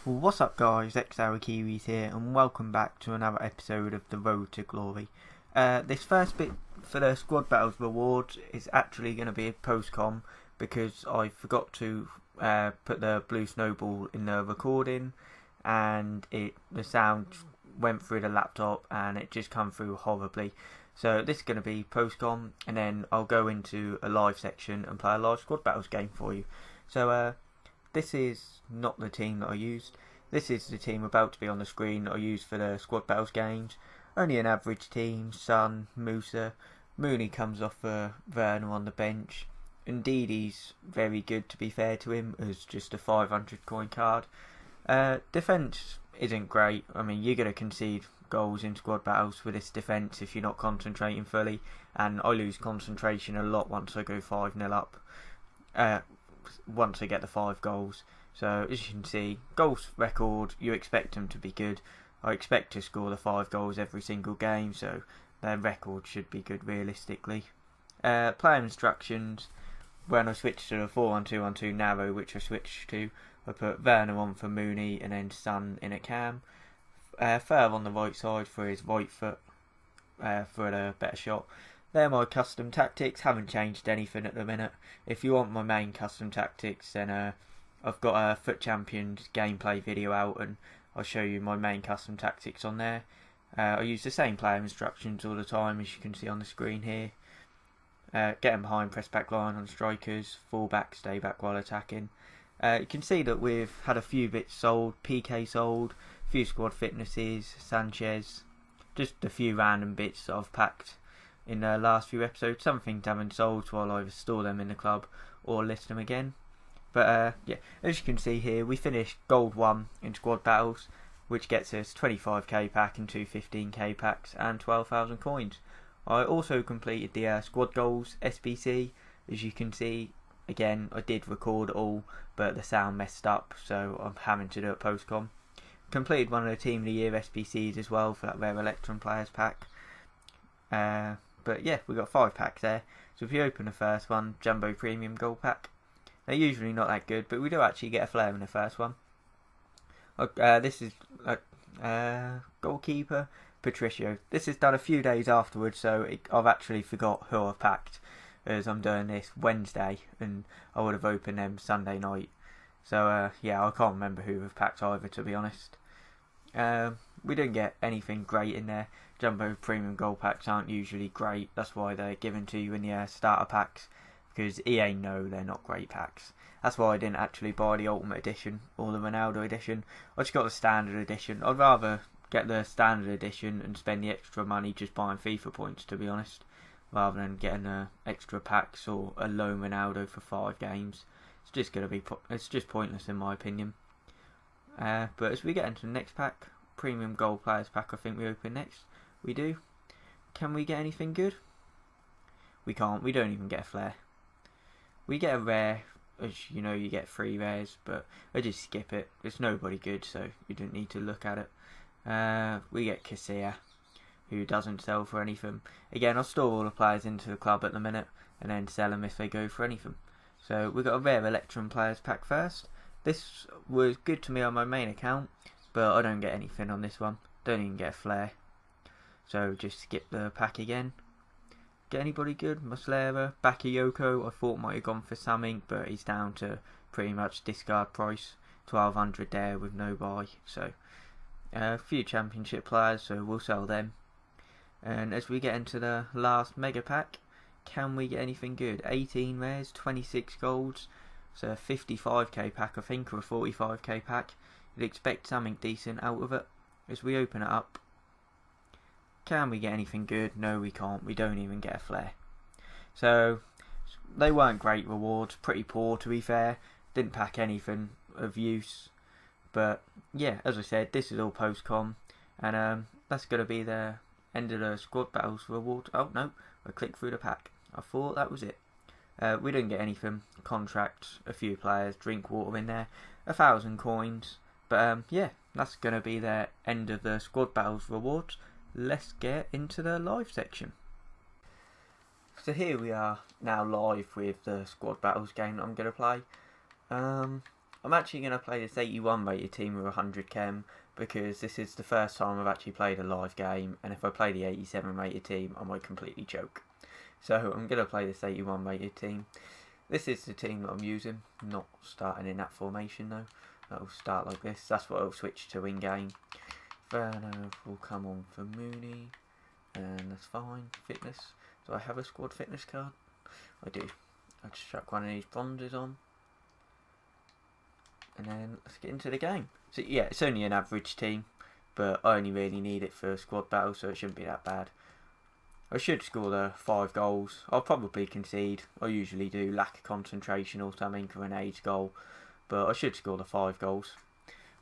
What's up guys, X-Hour Kiwis here and welcome back to another episode of The Road to Glory. This first bit for the Squad Battles rewards is actually going to be a post-com because I forgot to put the blue snowball in the recording and the sound went through the laptop and it just come through horribly. So this is going to be post-com and then I'll go into a live section and play a live Squad Battles game for you. So this is not the team that I used. This is the team about to be on the screen that I used for the Squad Battles games. Only an average team. Son, Musa, Mooney comes off for Werner on the bench. Indeed, he's very good to be fair to him as just a 500 coin card. Defence isn't great. I mean, you're going to concede goals in Squad Battles with this defence if you're not concentrating fully. And I lose concentration a lot once I go 5-0 up. Once I get the 5 goals. So as you can see, goals record, you expect them to be good. I expect to score the 5 goals every single game, so their record should be good realistically. Player instructions, when I switched to the 4-1-2-1-2 narrow, which I switched to, I put Werner on for Mooney and then Son in at cam. Fer on the right side for his right foot for a better shot. They're my custom tactics, haven't changed anything at the minute. If you want my main custom tactics, then I've got a Foot Champions gameplay video out and I'll show you my main custom tactics on there. I use the same player instructions all the time as you can see on the screen here. Get them behind, press back line on strikers, fall back, stay back while attacking. You can see that we've had a few bits sold, PK sold, a few squad fitnesses, Sanchez, just a few random bits that I've packed in the last few episodes. Some things haven't sold, so I'll either store them in the club or list them again. But yeah, as you can see here, we finished Gold 1 in Squad Battles, which gets us 25k pack and 2 15k packs and 12,000 coins. I also completed the Squad Goals SBC. As you can see, again, I did record all, but the sound messed up, so I'm having to do it post-com. Completed one of the Team of the Year SBCs as well for that Rare Electron Players pack. But yeah, we got 5 packs there. So if you open the first one, Jumbo Premium Gold Pack. They're usually not that good, but we do actually get a flare in the first one. This is goalkeeper Patricio. This is done a few days afterwards, so I've actually forgot who I've packed, as I'm doing this Wednesday, and I would have opened them Sunday night. So yeah, I can't remember who I've packed either, to be honest. We didn't get anything great in there. Jumbo Premium Gold Packs aren't usually great. That's why they're given to you in the starter packs, because EA know they're not great packs. That's why I didn't actually buy the Ultimate Edition or the Ronaldo Edition. I just got the Standard Edition. I'd rather get the Standard Edition and spend the extra money just buying FIFA points, to be honest, rather than getting the extra packs or a low Ronaldo for 5 games. It's just it's just pointless in my opinion. But as we get into the next pack, Premium Gold Players pack, I think we open next. We do. Can we get anything good? We can't. We don't even get a flare. We get a rare. As you know, you get 3 rares, but I just skip it. It's nobody good, so you don't need to look at it. We get Casilla, who doesn't sell for anything. Again, I'll store all the players into the club at the minute and then sell them if they go for anything. So we got a Rare Electron Players pack first. This was good to me on my main account, but I don't get anything on this one. Don't even get a flare. So just skip the pack again. Get anybody good? Muslera, Bakayoko, I thought might have gone for something, but he's down to pretty much discard price. 1200 there with no buy. So a few championship players, so we'll sell them. And as we get into the last mega pack, can we get anything good? 18 rares, 26 golds. So a 55k pack, I think, or a 45k pack. You'd expect something decent out of it. As we open it up, can we get anything good? No, we can't. We don't even get a flare. So they weren't great rewards. Pretty poor, to be fair. Didn't pack anything of use. But yeah, as I said, this is all post-com. And that's going to be the end of the Squad Battles reward. Oh, no. I clicked through the pack. I thought that was it. We didn't get anything. Contracts, a few players, drink water in there. 1,000 coins. But yeah, that's going to be the end of the Squad Battles rewards. Let's get into the live section. So here we are now live with the Squad Battles game that I'm going to play. I I'm actually going to play this 81 rated team with 100 chem, because this is the first time I've actually played a live game, and if I play the 87 rated team I might completely choke. So I'm going to play this 81 rated team. This is the team that I'm using, not starting in that formation though. That'll start like this, that's what I'll switch to in game. Werner will come on for Mooney, and that's fine. Fitness, do I have a squad fitness card? I do. I just chuck one of these bronzes on. And then let's get into the game. So yeah, it's only an average team, but I only really need it for squad battle, so it shouldn't be that bad. I should score the 5 goals. I'll probably concede. I usually do, lack of concentration or something, or an age goal. But I should score the 5 goals,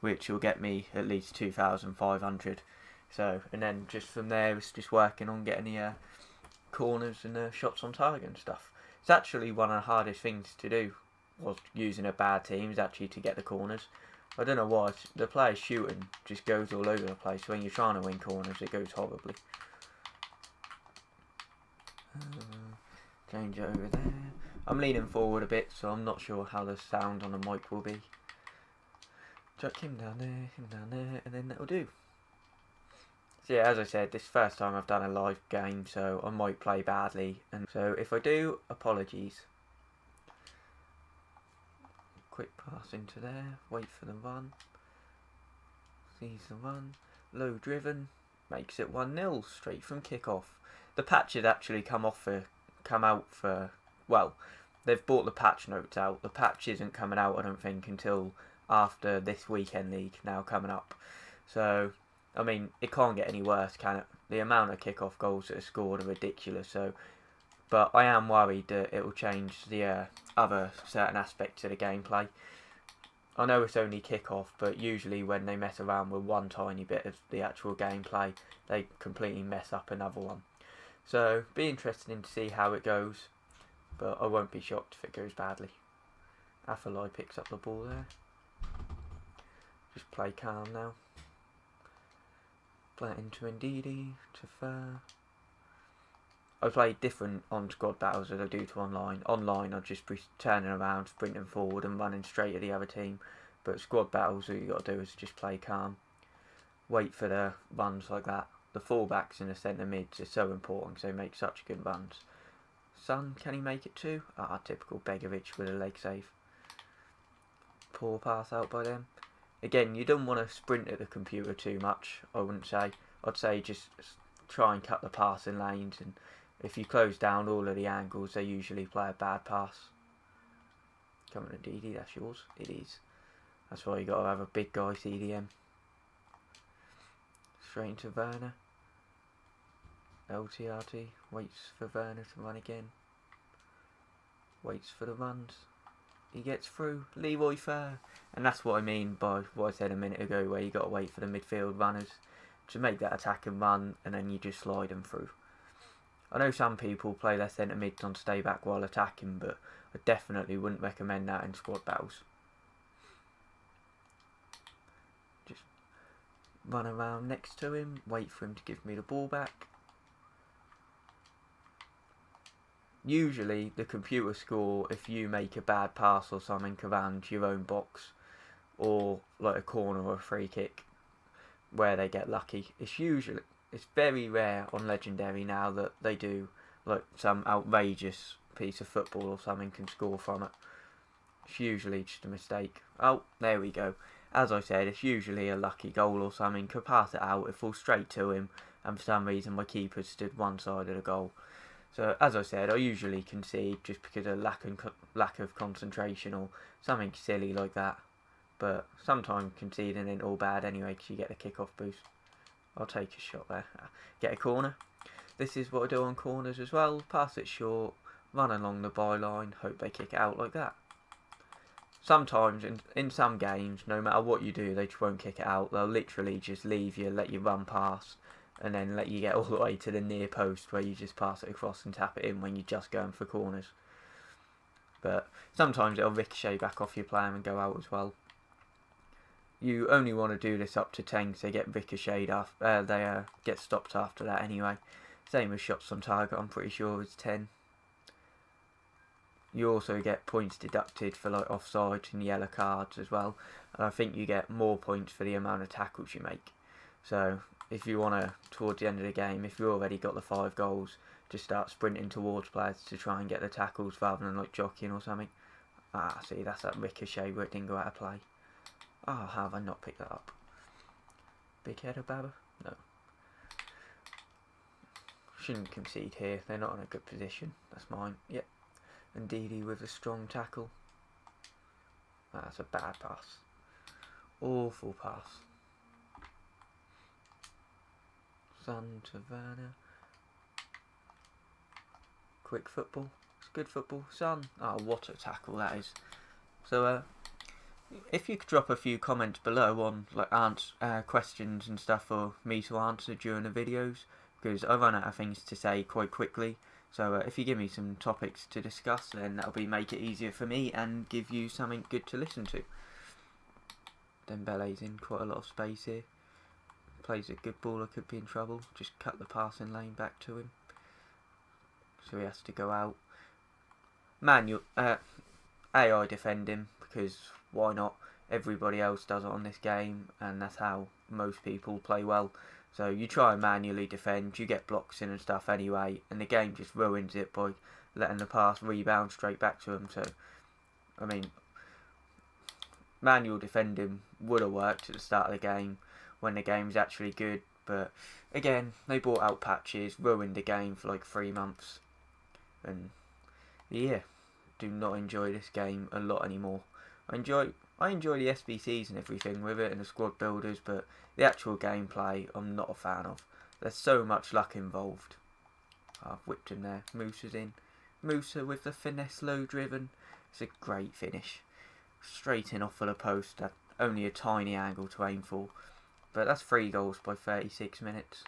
which will get me at least 2,500. So, and then just from there, it's just working on getting the corners and the shots on target and stuff. It's actually one of the hardest things to do, was using a bad team, is actually to get the corners. I don't know why, the player's shooting just goes all over the place. When you're trying to win corners, it goes horribly. Change it over there. I'm leaning forward a bit, so I'm not sure how the sound on the mic will be. Chuck him down there, and then that'll do. So yeah, as I said, this is the first time I've done a live game, so I might play badly. And so if I do, apologies. Quick pass into there, wait for the run. Sees the run. Low driven, makes it 1-0 straight from kick-off. The patch has actually come out for, well, they've bought the patch notes out. The patch isn't coming out, I don't think, until after this weekend league now coming up. So, I mean, it can't get any worse, can it? The amount of kick-off goals that are scored are ridiculous. So, but I am worried that it will change the other certain aspects of the gameplay. I know it's only kick-off, but usually when they mess around with one tiny bit of the actual gameplay, they completely mess up another one. So, be interesting to see how it goes, but I won't be shocked if it goes badly. Affolai picks up the ball there. Just play calm now. Play it into Ndidi, to Fur. I play different on squad battles as I do to online. Online I'll just be turning around, sprinting forward and running straight at the other team. But squad battles, all you got to do is just play calm. Wait for the runs like that. The fullbacks and the centre mids are so important because they make such good runs. Son, can he make it too? Ah, typical Begovic with a leg save. Poor pass out by them. Again, you don't want to sprint at the computer too much, I wouldn't say. I'd say just try and cut the passing lanes, and if you close down all of the angles, they usually play a bad pass. Coming to DD, that's yours. It is. That's why you got to have a big guy CDM. Straight into Werner. LTRT, waits for Werner to run again. Waits for the runs. He gets through. Leroy Fer. And that's what I mean by what I said a minute ago, where you got to wait for the midfield runners to make that attack and run, and then you just slide them through. I know some people play their centre mids on stay back while attacking, but I definitely wouldn't recommend that in squad battles. Just run around next to him, wait for him to give me the ball back. Usually the computer score if you make a bad pass or something around your own box, or like a corner or a free kick where they get lucky. It's very rare on Legendary now that they do like some outrageous piece of football or something can score from it. It's usually just a mistake. Oh, there we go. As I said, it's usually a lucky goal or something. Could pass it out, it falls straight to him, and for some reason my keeper stood one side of the goal. So, as I said, I usually concede just because of lack of concentration or something silly like that. But sometimes conceding ain't all bad anyway because you get the kick-off boost. I'll take a shot there. Get a corner. This is what I do on corners as well. Pass it short, run along the byline, hope they kick it out like that. Sometimes, in some games, no matter what you do, they just won't kick it out. They'll literally just leave you, let you run past, and then let you get all the way to the near post where you just pass it across and tap it in when you're just going for corners. But sometimes it'll ricochet back off your player and go out as well. You only want to do this up to 10 because they get ricocheted after, they get stopped after that anyway. Same as shots on target, I'm pretty sure it's 10. you also get points deducted for like offside and yellow cards as well. And I think you get more points for the amount of tackles you make. So if you want to, towards the end of the game, if you've already got the 5 goals, just start sprinting towards players to try and get the tackles rather than like jockeying or something. Ah, see, that's that ricochet where it didn't go out of play. Oh, how have I not picked that up? Big header, Baba? No. Shouldn't concede here. They're not in a good position. That's mine. Yep. And Didi with a strong tackle. That's a bad pass. Awful pass. Son to Werner. Quick football. It's good football. Son. Oh, what a tackle that is. So, if you could drop a few comments below on like questions and stuff for me to answer during the videos, because I run out of things to say quite quickly. So if you give me some topics to discuss, then that'll make it easier for me and give you something good to listen to. Dembele's in quite a lot of space here. Plays a good baller, could be in trouble. Just cut the passing lane back to him. So he has to go out. Manual AI defend him, because why not? Everybody else does it on this game, and that's how most people play well. So you try and manually defend, you get blocks in and stuff anyway, and the game just ruins it by letting the pass rebound straight back to him. So, I mean, manual defending would have worked at the start of the game when the game's actually good, but again, they brought out patches, ruined the game for like 3 months, and yeah, do not enjoy this game a lot anymore. I enjoy the SBC'S and everything with it and the squad builders, but the actual gameplay I'm not a fan of. There's so much luck involved. I've whipped him there. Musa's in. Musa with the finesse low driven. It's a great finish. Straight in off of the post at only a tiny angle to aim for. But that's 3 goals by 36 minutes.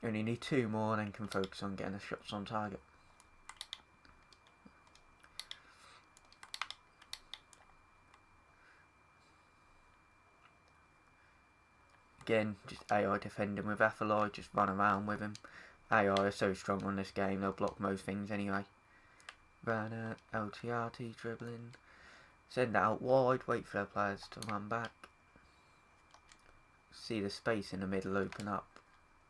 Only need 2 more and then can focus on getting the shots on target. Again, just AI defending with Athalai, just run around with him. AI are so strong on this game, they'll block most things anyway. Werner, LTRT dribbling. Send it out wide, wait for their players to run back. See the space in the middle open up.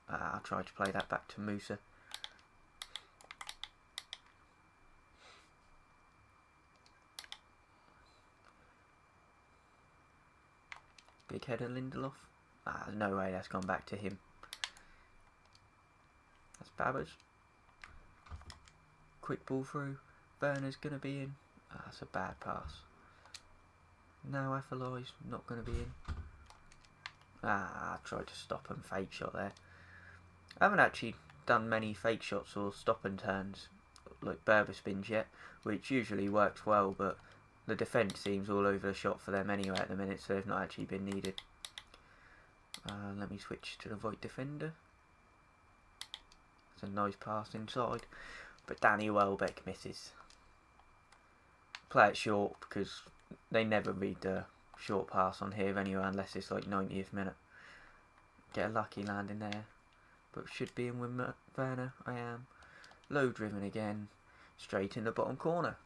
I'll try to play that back to Musa. Big header Lindelof. There's no way that's gone back to him. That's Babbage. Quick ball through. Werner's going to be in. That's a bad pass. Now Athalai's not going to be in. I tried to stop and fake shot there. I haven't actually done many fake shots or stop and turns like Berber spins yet, which usually works well, but the defence seems all over the shot for them anyway at the minute, so they've not actually been needed. Let me switch to the right defender. It's a nice pass inside, but Danny Welbeck misses. Play it short because they never read the short pass on here anyway unless it's like 90th minute. Get a lucky landing there, but should be in with Werner. I am. Low driven again, straight in the bottom corner.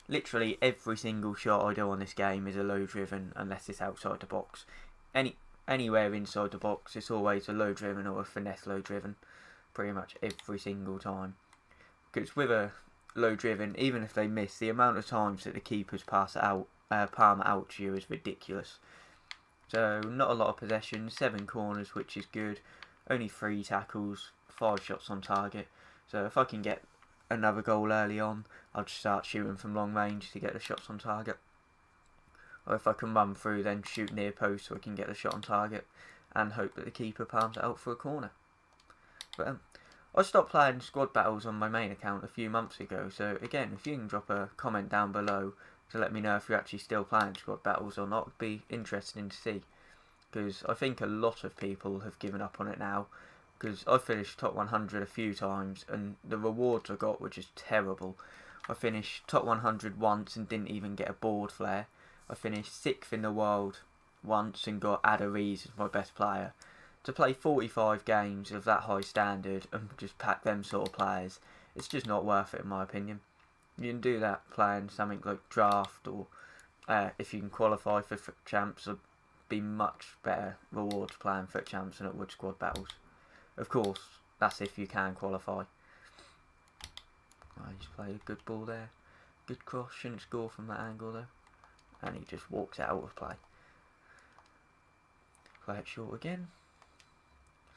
Literally every single shot I do on this game is a low driven unless it's outside the box. Anywhere inside the box, it's always a low driven or a finesse low driven, pretty much every single time. Because with a low driven, even if they miss, the amount of times that the keepers pass it out, palm it out to you is ridiculous. So not a lot of possession, 7 corners, which is good. Only 3 tackles, 5 shots on target. So if I can get another goal early on, I'll just start shooting from long range to get the shots on target. Or if I can run through, then shoot near post so I can get the shot on target and hope that the keeper palms it out for a corner. But I stopped playing squad battles on my main account a few months ago, so again, if you can drop a comment down below to let me know if you're actually still playing squad battles or not, it'd be interesting to see. Because I think a lot of people have given up on it now, because I finished top 100 a few times and the rewards I got were just terrible. I finished top 100 once and didn't even get a board flare. I finished 6th in the world once and got Adariz as my best player. To play 45 games of that high standard and just pack them sort of players, it's just not worth it in my opinion. You can do that playing something like draft, or if you can qualify for FUT champs, it'll be much better rewards playing FUT champs than it would squad battles. Of course, that's if you can qualify. I just played a good ball there. Good cross, shouldn't score from that angle though. And he just walks out of play. Play it short again.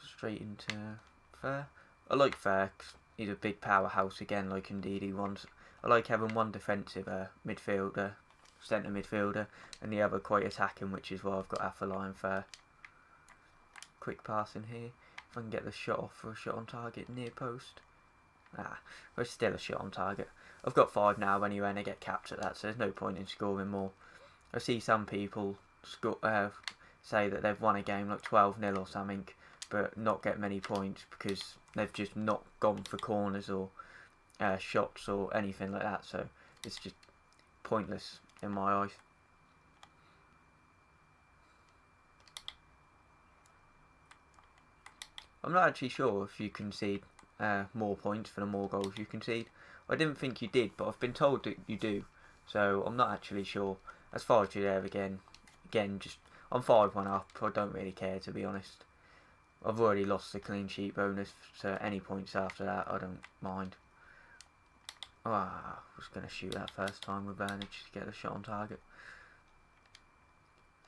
Straight into Fair. I like Fair because he's a big powerhouse again, like Ndidi wants. I like having one defensive midfielder, centre midfielder, and the other quite attacking, which is why I've got Afellay and Fair. Quick pass in here. If I can get the shot off for a shot on target near post. But it's still a shot on target. I've got 5 now anyway, and I get capped at that, so there's no point in scoring more. I see some people say that they've won a game like 12-0 or something, but not get many points because they've just not gone for corners or shots or anything like that, so it's just pointless in my eyes. I'm not actually sure if you concede more points for the more goals you concede. I didn't think you did, but I've been told that you do, so I'm not actually sure. As far as you're there again, just I'm 5-1 up. I don't really care, to be honest. I've already lost the clean sheet bonus, so any points after that I don't mind. I was going to shoot that first time with Bernard just to get a shot on target.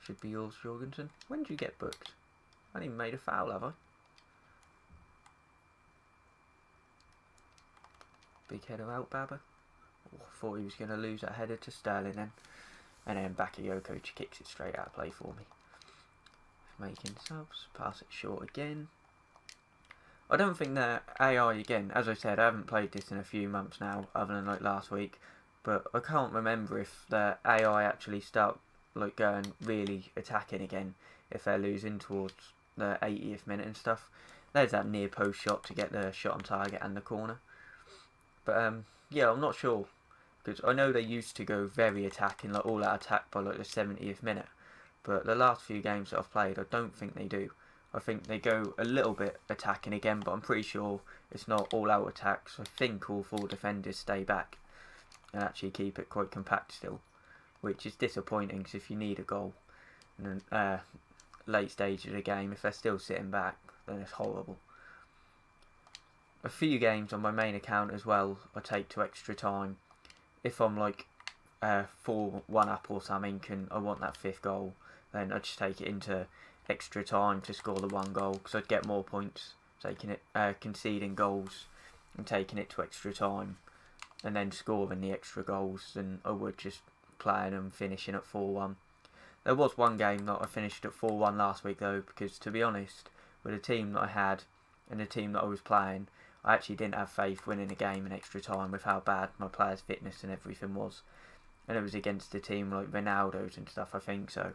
Should be yours, Jorgensen. When did you get booked? I haven't even made a foul, have I? Big header out, Baba. Thought he was going to lose that header to Sterling then. And then Bakayoko kicks it straight out of play for me. Making subs. Pass it short again. I don't think the AI again, as I said, I haven't played this in a few months now, other than like last week. But I can't remember if the AI actually start like going really attacking again if they're losing towards the 80th minute and stuff. There's that near post shot to get the shot on target and the corner. But yeah, I'm not sure, because I know they used to go very attacking, like all out attack by like the 70th minute. But the last few games that I've played, I don't think they do. I think they go a little bit attacking again, but I'm pretty sure it's not all out attacks. I think all 4 defenders stay back and actually keep it quite compact still, which is disappointing because if you need a goal in the late stage of the game, if they're still sitting back, then it's horrible. A few games on my main account as well, I take to extra time. If I'm like 4-1 up or something and I want that 5th goal, then I just take it into extra time to score the 1 goal, because I'd get more points taking it, conceding goals and taking it to extra time and then scoring the extra goals than I would just playing and finishing at 4-1. There was one game that I finished at 4-1 last week though, because to be honest, with the team that I had and the team that I was playing, I actually didn't have faith winning a game in extra time with how bad my players' fitness and everything was. And it was against a team like Ronaldo's and stuff, I think, so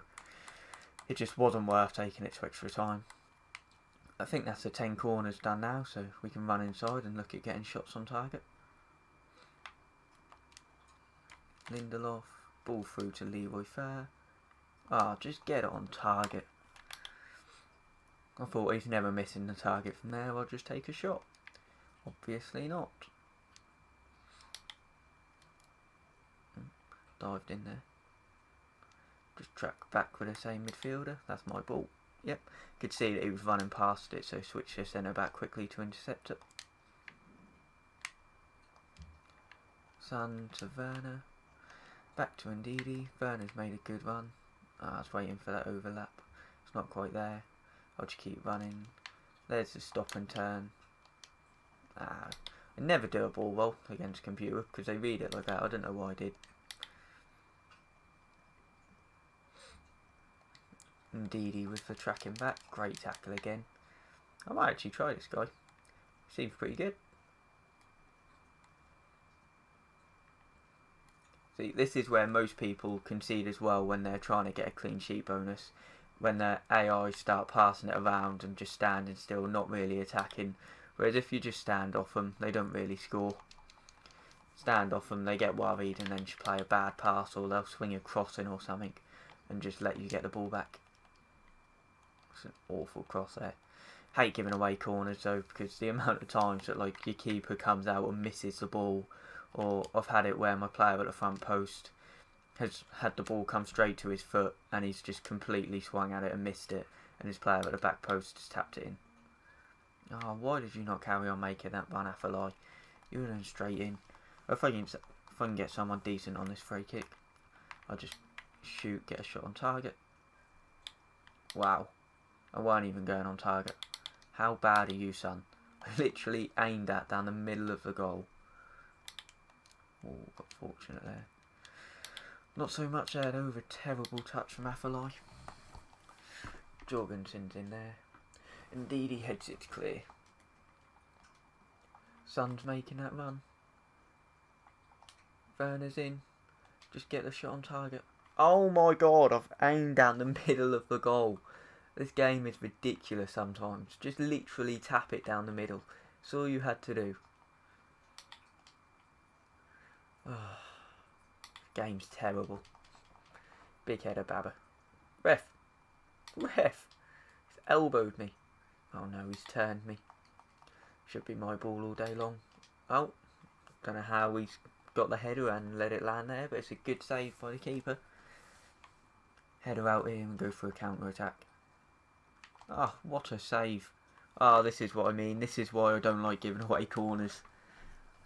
it just wasn't worth taking it to extra time. I think that's the 10 corners done now, so we can run inside and look at getting shots on target. Lindelof, ball through to Leroy Fair. Just get it on target. I thought he's never missing the target from there, I'll just take a shot. Obviously not. Dived in there. Just track back with the same midfielder. That's my ball. Yep. Could see that he was running past it, so switched the centre back quickly to intercept it. Son to Werner. Back to Ndidi. Werner's made a good run. I was waiting for that overlap. It's not quite there. I'll just keep running. There's the stop and turn. I never do a ball roll against computer because they read it like that. I don't know why I did. Ndidi with the tracking back. Great tackle again. I might actually try this guy. Seems pretty good. See, this is where most people concede as well when they're trying to get a clean sheet bonus. When their AI start passing it around and just standing still, not really attacking. Whereas if you just stand off them, they don't really score. Stand off them, they get worried and then just play a bad pass, or they'll swing a cross in or something and just let you get the ball back. It's an awful cross there. Hate giving away corners though, because the amount of times that like your keeper comes out and misses the ball, or I've had it where my player at the front post has had the ball come straight to his foot and he's just completely swung at it and missed it, and his player at the back post has tapped it in. Oh, why did you not carry on making that run, Afalai? You were going straight in. If I can get someone decent on this free kick, I'll just shoot, get a shot on target. Wow. I weren't even going on target. How bad are you, son? I literally aimed at down the middle of the goal. Oh, got fortunate there. Not so much there though, with a terrible touch from Afalai. Jorgensen's in there. Indeed, he heads it clear. Son's making that run. Werner's in. Just get the shot on target. Oh my god, I've aimed down the middle of the goal. This game is ridiculous sometimes. Just literally tap it down the middle. That's all you had to do. Game's terrible. Big header, Baba. Ref! He's elbowed me. Oh no, he's turned me. Should be my ball all day long. Oh, don't know how he's got the header and let it land there, but it's a good save by the keeper. Header out here and go for a counter attack. Oh, what a save. Oh, this is what I mean. This is why I don't like giving away corners.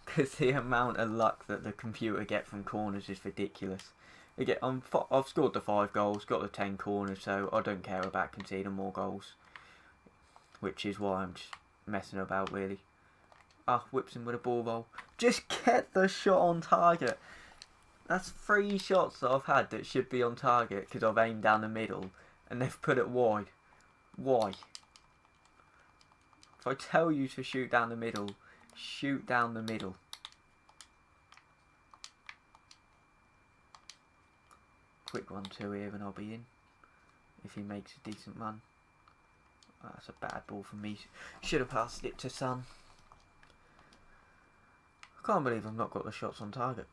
Because the amount of luck that the computer get from corners is ridiculous. Again, I've scored the 5 goals, got the 10 corners, so I don't care about conceding more goals. Which is why I'm just messing about, really. Ah, whips him with a ball roll. Just get the shot on target. That's 3 shots that I've had that should be on target because I've aimed down the middle and they've put it wide. Why? If I tell you to shoot down the middle, shoot down the middle. Quick 1-2 here and I'll be in. If he makes a decent run. Oh, that's a bad ball from me. Should have passed it to Son. I can't believe I've not got the shots on target.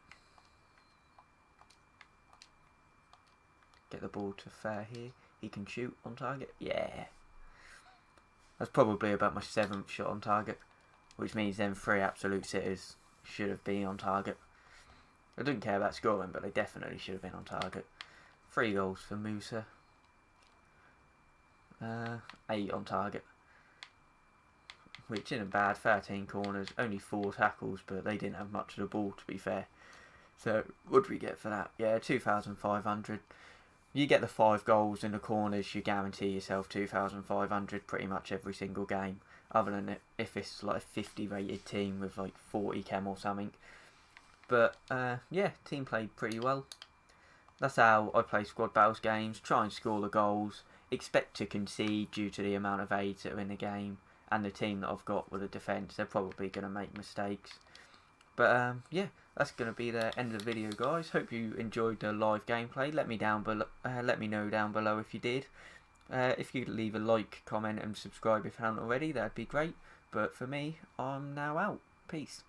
Get the ball to Fair here. He can shoot on target. Yeah. That's probably about my 7th shot on target. Which means then 3 absolute sitters should have been on target. I don't care about scoring, but they definitely should have been on target. 3 goals for Musa. 8 on target. Which isn't bad. 13 corners. Only 4 tackles, but they didn't have much of the ball, to be fair. So, what do we get for that? Yeah, 2,500. You get the 5 goals in the corners, you guarantee yourself 2,500 pretty much every single game. Other than if it's like a 50 rated team with like 40 chem or something. But yeah, team played pretty well. That's how I play squad battles games. Try and score the goals. Expect to concede due to the amount of aids that are in the game. And the team that I've got with the defence, they're probably going to make mistakes. But yeah, that's going to be the end of the video, guys. Hope you enjoyed the live gameplay. Let me know down below if you did. If you could leave a like, comment and subscribe if you haven't already, that'd be great. But for me, I'm now out. Peace.